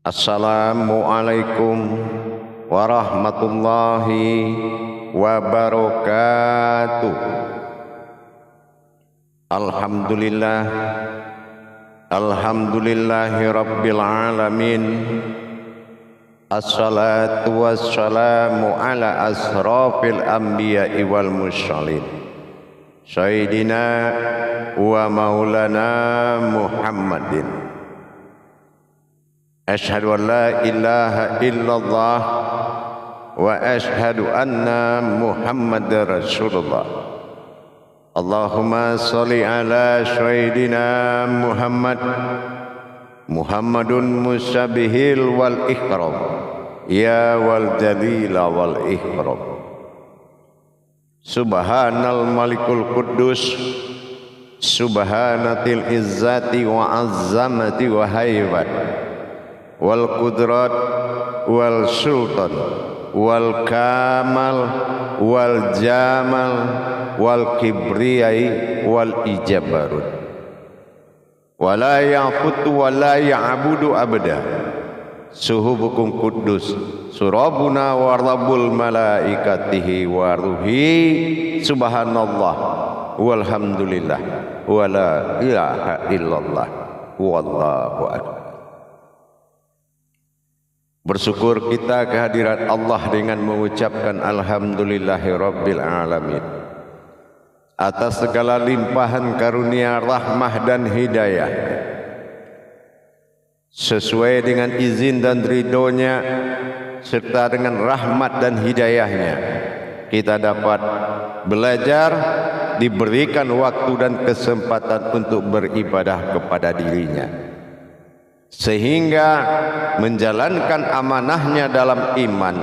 Assalamualaikum warahmatullahi wabarakatuh. Alhamdulillah, alhamdulillahi rabbil alamin. Assalatu wassalamu ala asrafil anbiya'i wal mursalin, sayyidina wa maulana Muhammadin. Asyhadu an la ilaha illallah wa asyhadu anna Muhammadar Rasulullah. Allahumma sholli ala sayyidina Muhammad, Muhammadun musyabihil wal ikram, ya wal jalila wal ikram. Subhanal malikul quddus, subhanatil izzati wa azzamati wa haibat, wal qudrat wal sultan wal kamal wal jamal wal kibriyai wal ijabarut, wala yafutu wala ya'budu abada. Suhubukum kudus surabuna wa rabbul malaikatihi wa ruhi, subhanallah walhamdulillah wala ilaha illallah wallahu akbar. Bersyukur kita kehadirat Allah dengan mengucapkan alhamdulillahi rabbil alamin atas segala limpahan karunia, rahmah dan hidayah. Sesuai dengan izin dan ridhonya serta dengan rahmat dan hidayahnya, kita dapat belajar, diberikan waktu dan kesempatan untuk beribadah kepada dirinya, sehingga menjalankan amanahnya dalam iman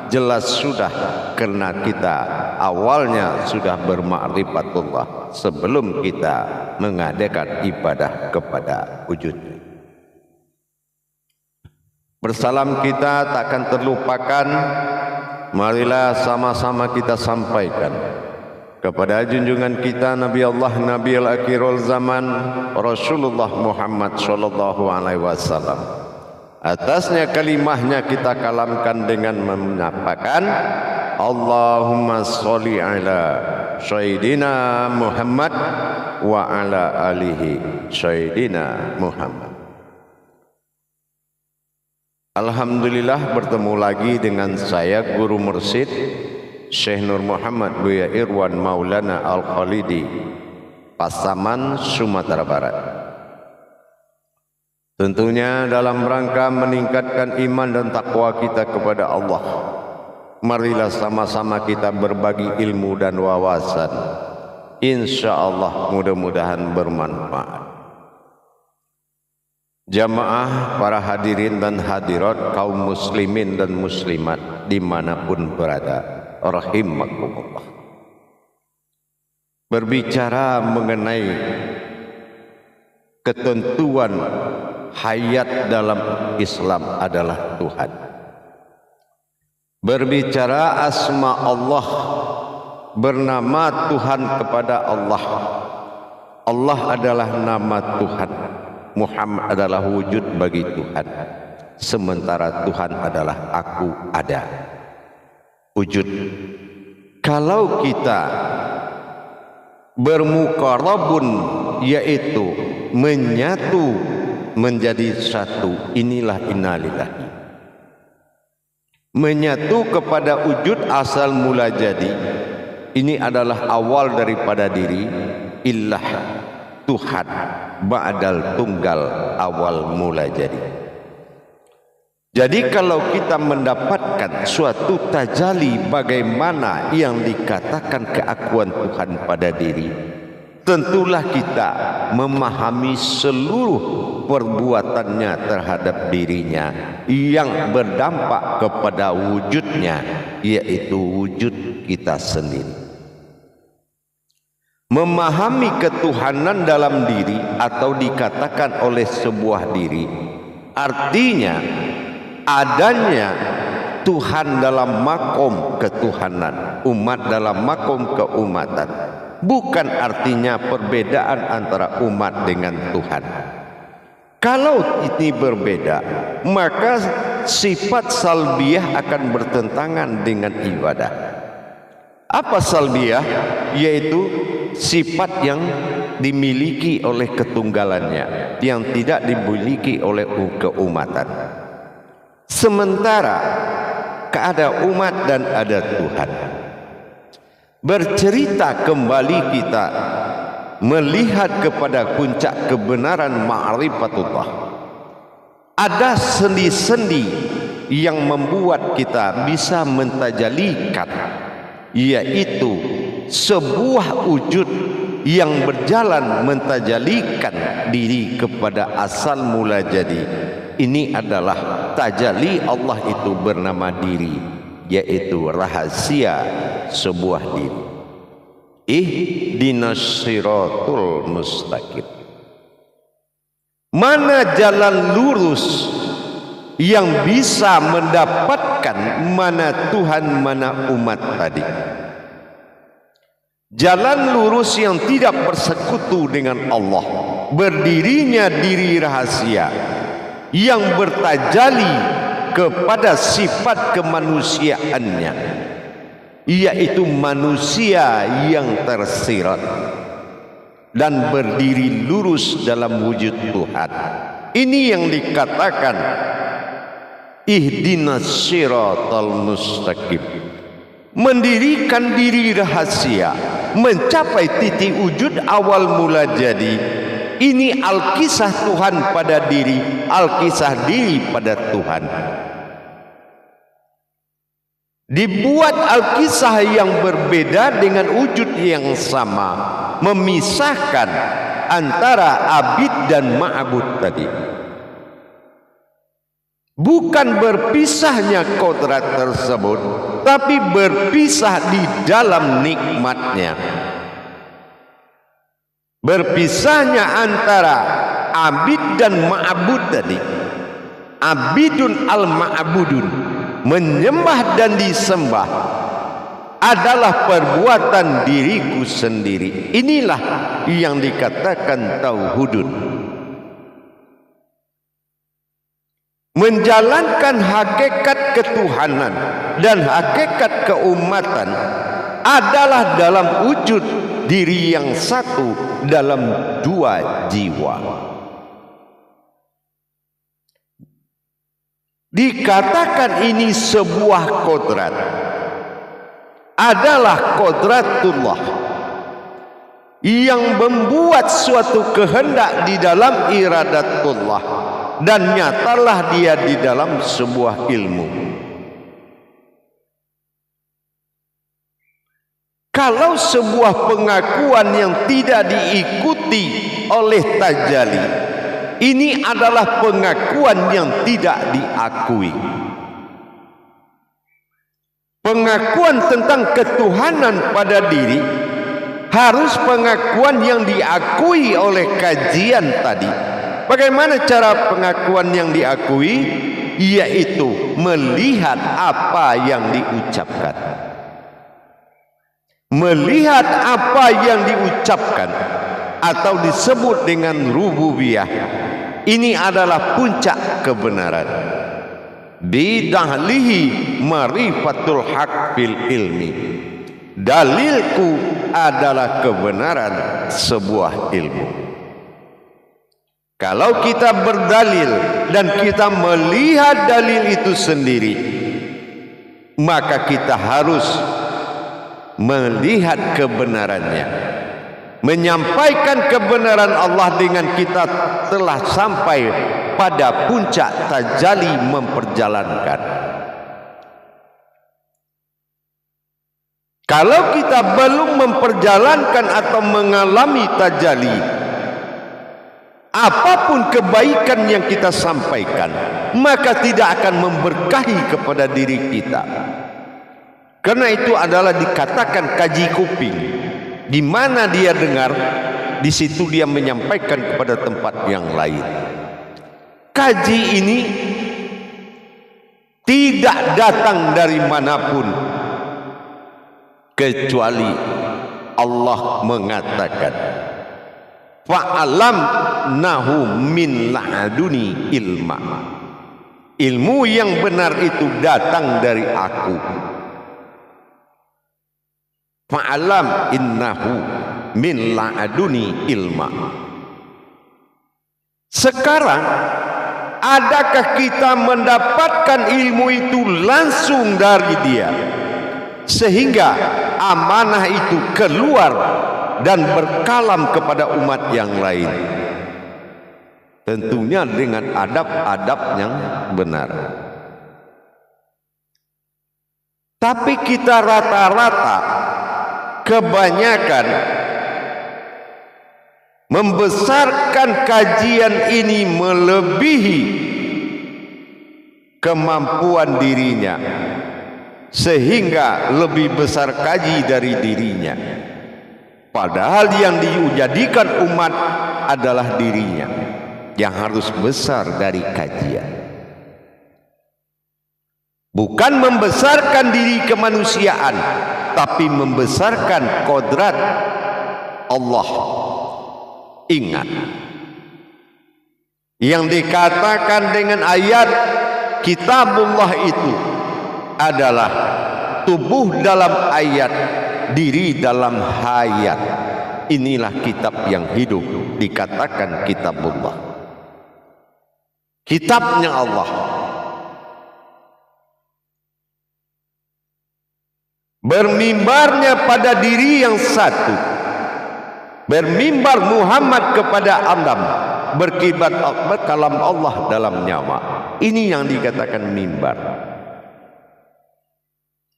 jelas sudah, karena kita awalnya sudah bermakrifatullah sebelum kita mengadakan ibadah kepada wujud. Bersalam kita takkan terlupakan, marilah sama-sama kita sampaikan kepada junjungan kita Nabi Allah, Nabi al-akhirul zaman, Rasulullah Muhammad sallallahu alaihi wasallam. Atasnya kalimahnya kita kalamkan dengan menyapakan Allahumma sholli ala sayyidina Muhammad wa ala alihi sayyidina Muhammad. Alhamdulillah, bertemu lagi dengan saya Guru Mursyid Syekh Nur Muhammad Buya Irwan Maulana Al-Khalidi, Pasaman, Sumatera Barat. Tentunya dalam rangka meningkatkan iman dan takwa kita kepada Allah, marilah sama-sama kita berbagi ilmu dan wawasan. Insya Allah mudah-mudahan bermanfaat. Jamaah, para hadirin dan hadirat, kaum muslimin dan muslimat dimanapun berada, rahimakumullah. Berbicara mengenai ketentuan hayat dalam Islam adalah Tuhan. Berbicara asma Allah, bernama Tuhan kepada Allah. Allah adalah nama Tuhan, Muhammad adalah wujud bagi Tuhan, sementara Tuhan adalah aku ada, wujud. Kalau kita bermuqarrabun, yaitu menyatu menjadi satu, inilah innalillahi, menyatu kepada wujud asal mula jadi. Ini adalah awal daripada diri, illah Tuhan, ba'dal tunggal, awal mula jadi. Jadi kalau kita mendapatkan suatu tajali bagaimana yang dikatakan keakuan Tuhan pada diri, tentulah kita memahami seluruh perbuatannya terhadap dirinya yang berdampak kepada wujudnya, yaitu wujud kita sendiri. Memahami ketuhanan dalam diri atau dikatakan oleh sebuah diri, artinya adanya Tuhan dalam makom ketuhanan, umat dalam makom keumatan. Bukan artinya perbedaan antara umat dengan Tuhan. Kalau ini berbeda, maka sifat salbiyah akan bertentangan dengan ibadah. Apa salbiyah? Yaitu sifat yang dimiliki oleh ketunggalannya, yang tidak dimiliki oleh keumatan. Sementara ada umat dan ada Tuhan. Bercerita kembali kita melihat kepada puncak kebenaran ma'rifatullah. Ada sendi-sendi yang membuat kita bisa mentajalikan, yaitu sebuah wujud yang berjalan mentajalikan diri kepada asal mula jadi. Ini adalah tajalli Allah, itu bernama diri, yaitu rahasia sebuah diri. Ihdinas siratul mustaqim. Mana jalan lurus yang bisa mendapatkan mana Tuhan mana umat tadi? Jalan lurus yang tidak bersekutu dengan Allah, berdirinya diri rahasia yang bertajali kepada sifat kemanusiaannya, yaitu manusia yang tersirat dan berdiri lurus dalam wujud Tuhan. Ini yang dikatakan ihdinas siratal mustaqim. Mendirikan diri rahasia, mencapai titik wujud awal mula jadi. Ini al-kisah Tuhan pada diri, al-kisah diri pada Tuhan. Dibuat al-kisah yang berbeda dengan wujud yang sama, memisahkan antara abid dan ma'bud tadi. Bukan berpisahnya kodrat tersebut, tapi berpisah di dalam nikmatnya. Berpisahnya antara abid dan ma'bud tadi. Abidun al-ma'budun, menyembah dan disembah, adalah perbuatan diriku sendiri. Inilah yang dikatakan tauhidun. Menjalankan hakikat ketuhanan dan hakikat keumatan adalah dalam wujud diri yang satu dalam dua jiwa. Dikatakan ini sebuah kodrat, adalah kodratullah yang membuat suatu kehendak di dalam iradatullah, dan nyatalah dia di dalam sebuah ilmu. Kalau sebuah pengakuan yang tidak diikuti oleh tajalli, ini adalah pengakuan yang tidak diakui. Pengakuan tentang ketuhanan pada diri harus pengakuan yang diakui oleh kajian tadi. Bagaimana cara pengakuan yang diakui? Yaitu melihat apa yang diucapkan. Melihat apa yang diucapkan atau disebut dengan rububiyah, ini adalah puncak kebenaran. Bidahlihi marifatul haq fil ilmi. Dalilku adalah kebenaran sebuah ilmu. Kalau kita berdalil dan kita melihat dalil itu sendiri, maka kita harus melihat kebenarannya, menyampaikan kebenaran Allah dengan kita telah sampai pada puncak tajalli memperjalankan. Kalau kita belum memperjalankan atau mengalami tajalli, apapun kebaikan yang kita sampaikan, maka tidak akan memberkahi kepada diri kita. Karena itu adalah dikatakan kaji kuping. Di mana dia dengar, di situ dia menyampaikan kepada tempat yang lain. Kaji ini tidak datang dari manapun, kecuali Allah mengatakan, fa'alam nahu min laduni ilma. Ilmu yang benar itu datang dari aku. Fa'alam innahu min laduni ilma. Sekarang adakah kita mendapatkan ilmu itu langsung dari dia sehingga amanah itu keluar dan berkalam kepada umat yang lain? Tentunya dengan adab-adab yang benar. Tapi kita rata-rata kebanyakan membesarkan kajian ini melebihi kemampuan dirinya, sehingga lebih besar kaji dari dirinya. Padahal yang dijadikan umat adalah dirinya yang harus besar dari kajian. Bukan membesarkan diri kemanusiaan, tapi membesarkan kodrat Allah. Ingat, yang dikatakan dengan ayat kitabullah itu adalah tubuh dalam ayat, diri dalam hayat. Inilah kitab yang hidup, dikatakan kitabullah, kitabnya Allah. Bermimbarnya pada diri yang satu, bermimbar Muhammad kepada Adam, berkibat kalam Allah dalam nyawa. Ini yang dikatakan mimbar.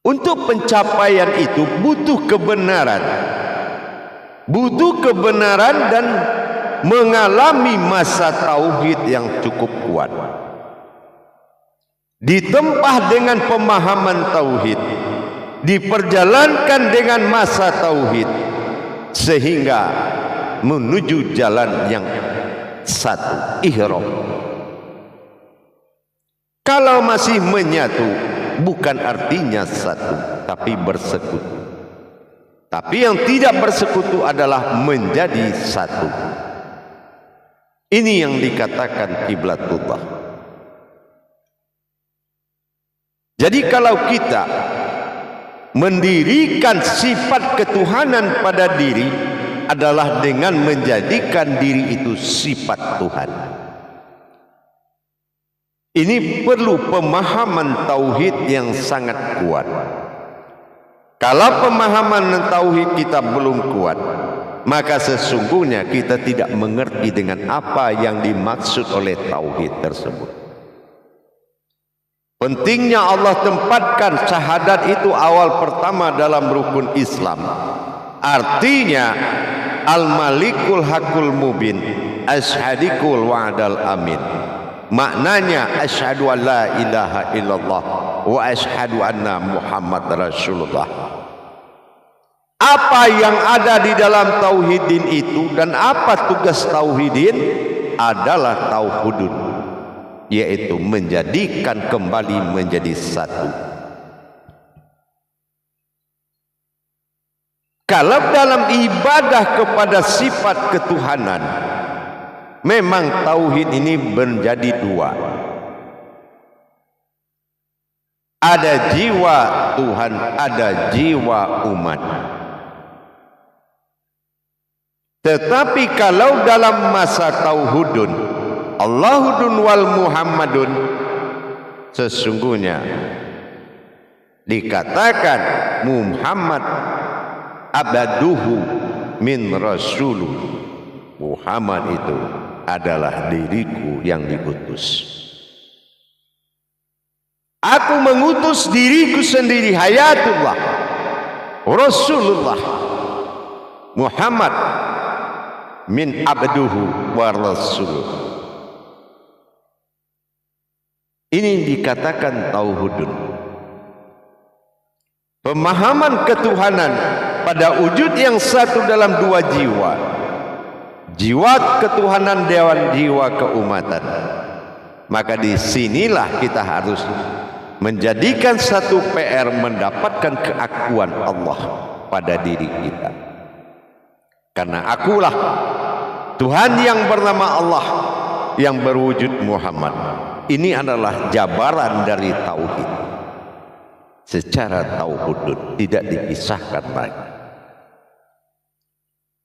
Untuk pencapaian itu butuh kebenaran, dan mengalami masa tauhid yang cukup kuat, ditempah dengan pemahaman tauhid, diperjalankan dengan masa tauhid, sehingga menuju jalan yang satu, ihram. Kalau masih menyatu, bukan artinya satu, tapi bersekutu. Tapi yang tidak bersekutu adalah menjadi satu. Ini yang dikatakan kiblatullah. Jadi kalau kita mendirikan sifat ketuhanan pada diri adalah dengan menjadikan diri itu sifat Tuhan. Ini perlu pemahaman tauhid yang sangat kuat. Kalau pemahaman tauhid kita belum kuat, maka sesungguhnya kita tidak mengerti dengan apa yang dimaksud oleh tauhid tersebut. Pentingnya Allah tempatkan syahadat itu awal pertama dalam rukun Islam. Artinya al-malikul hakul mubin, ashadikul wa'dal amin. Maknanya asyhadu an la ilaha illallah wa asyhadu anna Muhammad Rasulullah. Apa yang ada di dalam tauhidin itu dan apa tugas tauhidin adalah tauhudun, yaitu menjadikan kembali menjadi satu. Kalau dalam ibadah kepada sifat ketuhanan, memang tauhid ini menjadi dua. Ada jiwa Tuhan, ada jiwa umat. Tetapi kalau dalam masa tauhudun, Allahudun wal Muhammadun, sesungguhnya dikatakan Muhammad abaduhu min rasuluh. Muhammad itu adalah diriku yang diutus. Aku mengutus diriku sendiri, hayatullah, Rasulullah Muhammad min abduhu wa rasuluh. Ini dikatakan tauhidun, pemahaman ketuhanan pada wujud yang satu dalam dua jiwa. Jiwa ketuhanan, dewan jiwa keumatan. Maka disinilah kita harus menjadikan satu PR, mendapatkan keakuan Allah pada diri kita. Karena akulah Tuhan yang bernama Allah yang berwujud Muhammad. Ini adalah jabaran dari tauhid. Secara tauhid tidak dipisahkan lagi.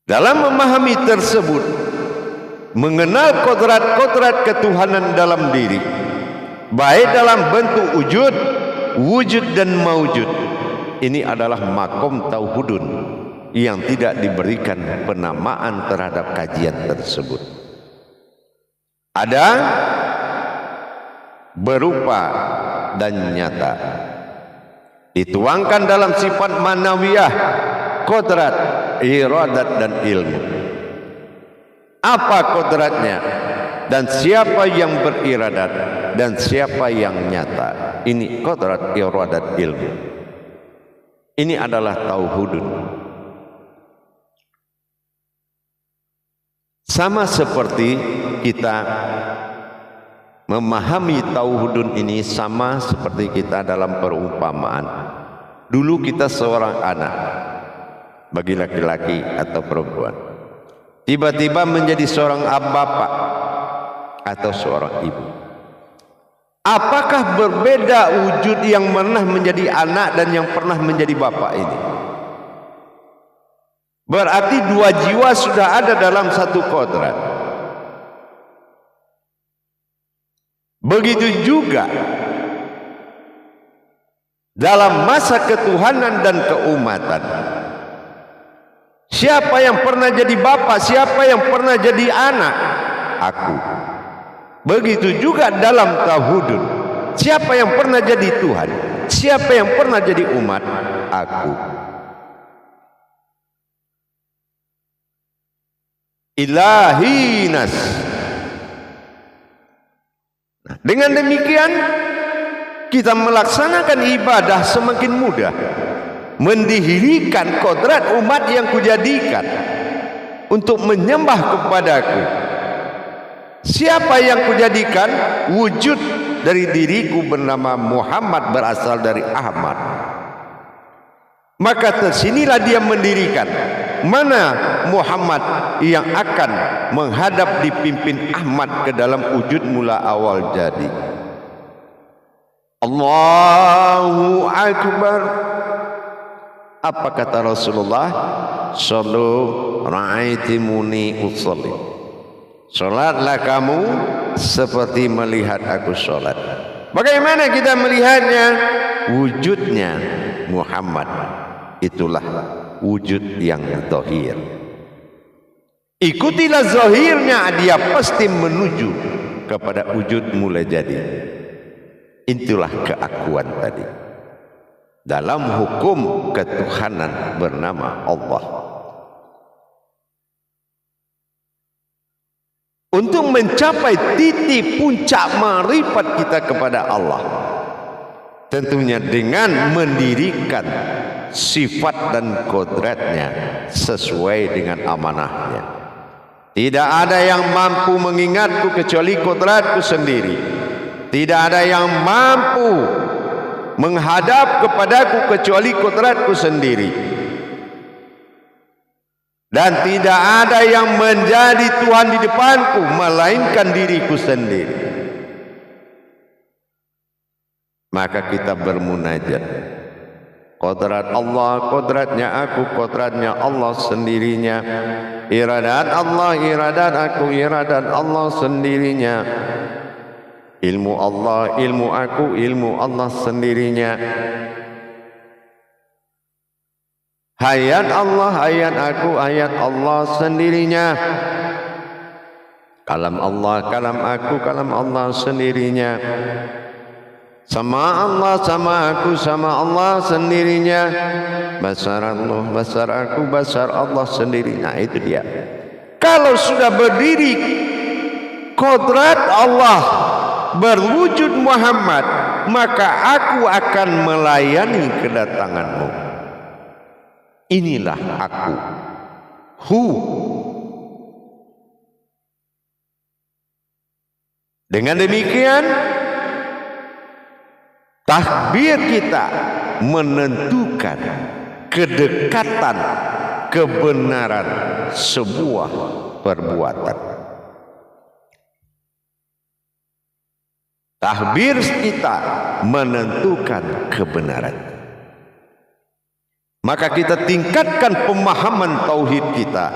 Dalam memahami tersebut, mengenal kodrat-kodrat ketuhanan dalam diri, baik dalam bentuk wujud, wujud dan maujud. Ini adalah makom tauhidun yang tidak diberikan penamaan terhadap kajian tersebut. Ada berupa dan nyata, dituangkan dalam sifat manawiyah, kodrat, iradat dan ilmu. Apa kodratnya dan siapa yang beriradat dan siapa yang nyata? Ini kodrat, iradat, ilmu. Ini adalah tauhidun. Sama seperti kita memahami tauhidun ini, sama seperti kita dalam perumpamaan. Dulu kita seorang anak, bagi laki-laki atau perempuan, tiba-tiba menjadi seorang bapak atau seorang ibu. Apakah berbeda wujud yang pernah menjadi anak dan yang pernah menjadi bapak ini? Berarti dua jiwa sudah ada dalam satu kodrat. Begitu juga dalam masa ketuhanan dan keumatan. Siapa yang pernah jadi bapak, siapa yang pernah jadi anak? Aku. Begitu juga dalam tauhidun. Siapa yang pernah jadi Tuhan? Siapa yang pernah jadi umat? Aku. Ilahinas. Dengan demikian kita melaksanakan ibadah semakin mudah, mendirikan kodrat umat yang kujadikan untuk menyembah kepadaku. Siapa yang kujadikan? Wujud dari diriku bernama Muhammad berasal dari Ahmad. Maka tersinilah dia mendirikan. Mana Muhammad yang akan menghadap dipimpin Ahmad ke dalam wujud mula awal jadi? Allahu Akbar. Apa kata Rasulullah? Sallu ra'aitimuni usolli. Salatlah kamu seperti melihat aku salat. Bagaimana kita melihatnya? Wujudnya Muhammad. Itulah wujud yang zahir. Ikutilah zahirnya, dia pasti menuju kepada wujud mula jadi. Itulah keakuan tadi dalam hukum ketuhanan bernama Allah. Untuk mencapai titik puncak marifat kita kepada Allah, tentunya dengan mendirikan sifat dan kodratnya sesuai dengan amanahnya. Tidak ada yang mampu mengingatku kecuali kodratku sendiri. Tidak ada yang mampu menghadap kepadaku kecuali kodratku sendiri. Dan tidak ada yang menjadi Tuhan di depanku melainkan diriku sendiri. Maka kita bermunajat. Kodrat Allah, kodratnya aku, kodratnya Allah sendirinya. Iradat Allah, iradat aku, iradat Allah sendirinya. Ilmu Allah, ilmu aku, ilmu Allah sendirinya. Hayat Allah, hayat aku, hayat Allah sendirinya. Kalam Allah, kalam aku, kalam Allah sendirinya. Sama Allah, sama aku, sama Allah sendirinya. Basar Allah, basar aku, basar Allah sendiri. Nah itu dia. Kalau sudah berdiri kodrat Allah berwujud Muhammad, maka aku akan melayani kedatanganmu. Inilah aku. Dengan demikian takbir kita menentukan kedekatan kebenaran sebuah perbuatan. Tahbir kita menentukan kebenaran. Maka kita tingkatkan pemahaman tauhid kita.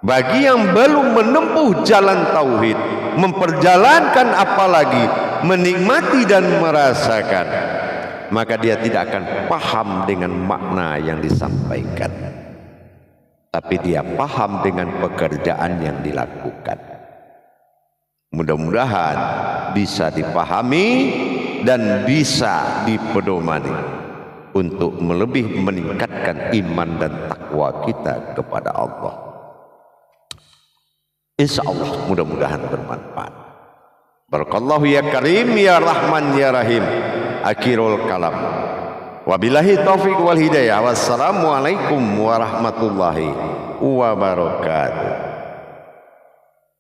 Bagi yang belum menempuh jalan tauhid, memperjalankan apalagi menikmati dan merasakan, maka dia tidak akan paham dengan makna yang disampaikan, tapi dia paham dengan pekerjaan yang dilakukan. Mudah-mudahan bisa dipahami dan bisa dipedomani untuk lebih meningkatkan iman dan takwa kita kepada Allah. Insya Allah mudah-mudahan bermanfaat. Barakallahu ya Karim ya Rahman ya Rahim. Akhirul kalam. Wabillahi taufiq wal hidayah. Wassalamualaikum warahmatullahi wabarakatuh.